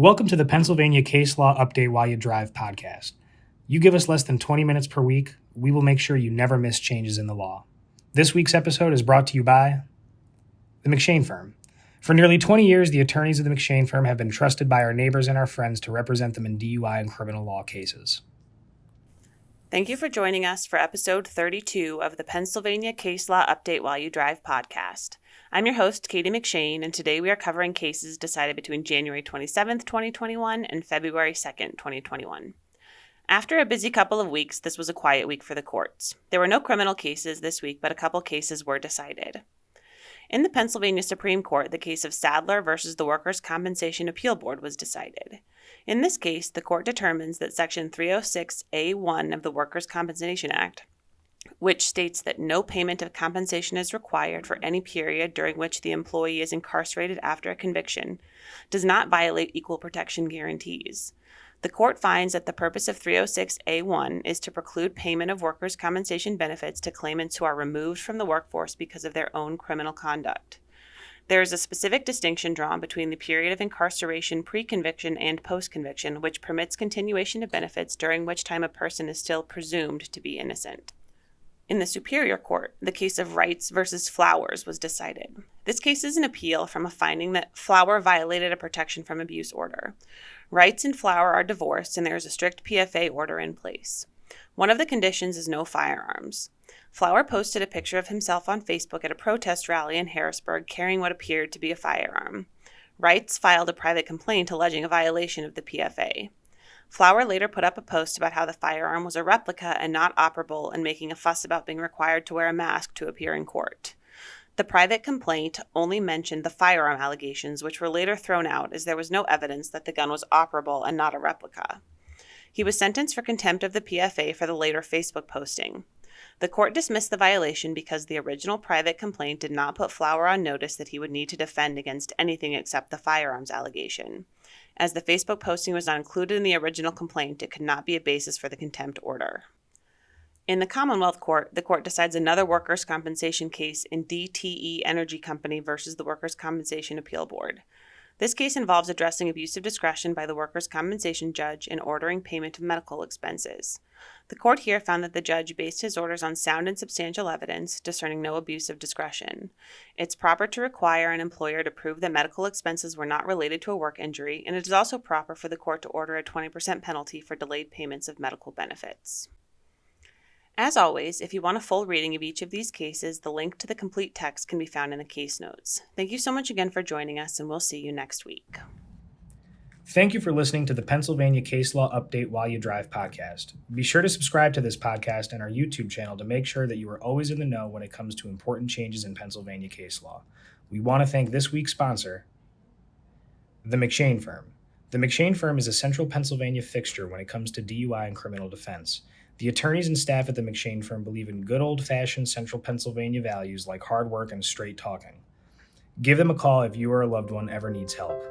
Welcome to the Pennsylvania Case Law Update While You Drive podcast. You give us less than 20 minutes per week, we will make sure you never miss changes in the law. This week's episode is brought to you by the McShane Firm. For nearly 20 years, the attorneys of the McShane Firm have been trusted by our neighbors and our friends to represent them in DUI and criminal law cases. Thank you for joining us for episode 32 of the Pennsylvania Case Law Update While You Drive podcast. I'm your host, Katie McShane, and today we are covering cases decided between January 27th, 2021 and February 2nd, 2021. After a busy couple of weeks, this was a quiet week for the courts. There were no criminal cases this week, but a couple cases were decided. In the Pennsylvania Supreme Court, the case of Sadler versus the Workers' Compensation Appeal Board was decided. In this case, the court determines that Section 306A1 of the Workers' Compensation Act, which states that no payment of compensation is required for any period during which the employee is incarcerated after a conviction, does not violate equal protection guarantees. The court finds that the purpose of 306A1 is to preclude payment of workers' compensation benefits to claimants who are removed from the workforce because of their own criminal conduct. There is a specific distinction drawn between the period of incarceration pre-conviction and post-conviction, which permits continuation of benefits during which time a person is still presumed to be innocent. In the Superior Court, the case of Wrights versus Flowers was decided. This case is an appeal from a finding that Flower violated a protection from abuse order. Wrights and Flower are divorced, and there is a strict PFA order in place. One of the conditions is no firearms. Flower posted a picture of himself on Facebook at a protest rally in Harrisburg carrying what appeared to be a firearm. Wrights filed a private complaint alleging a violation of the PFA. Flower later put up a post about how the firearm was a replica and not operable and making a fuss about being required to wear a mask to appear in court. The private complaint only mentioned the firearm allegations, which were later thrown out as there was no evidence that the gun was operable and not a replica. He was sentenced for contempt of the PFA for the later Facebook posting. The court dismissed the violation because the original private complaint did not put Flower on notice that he would need to defend against anything except the firearms allegation. As the Facebook posting was not included in the original complaint, it could not be a basis for the contempt order. In the Commonwealth Court, the court decides another workers' compensation case in DTE Energy Company versus the Workers' Compensation Appeal Board. This case involves addressing abuse of discretion by the workers' compensation judge in ordering payment of medical expenses. The court here found that the judge based his orders on sound and substantial evidence, discerning no abuse of discretion. It's proper to require an employer to prove that medical expenses were not related to a work injury, and it is also proper for the court to order a 20% penalty for delayed payments of medical benefits. As always, if you want a full reading of each of these cases, the link to the complete text can be found in the case notes. Thank you so much again for joining us, and we'll see you next week. Thank you for listening to the Pennsylvania Case Law Update While You Drive podcast. Be sure to subscribe to this podcast and our YouTube channel to make sure that you are always in the know when it comes to important changes in Pennsylvania case law. We want to thank this week's sponsor, the McShane Firm. The McShane Firm is a central Pennsylvania fixture when it comes to DUI and criminal defense. The attorneys and staff at the McShane Firm believe in good old-fashioned central Pennsylvania values like hard work and straight talking. Give them a call if you or a loved one ever needs help.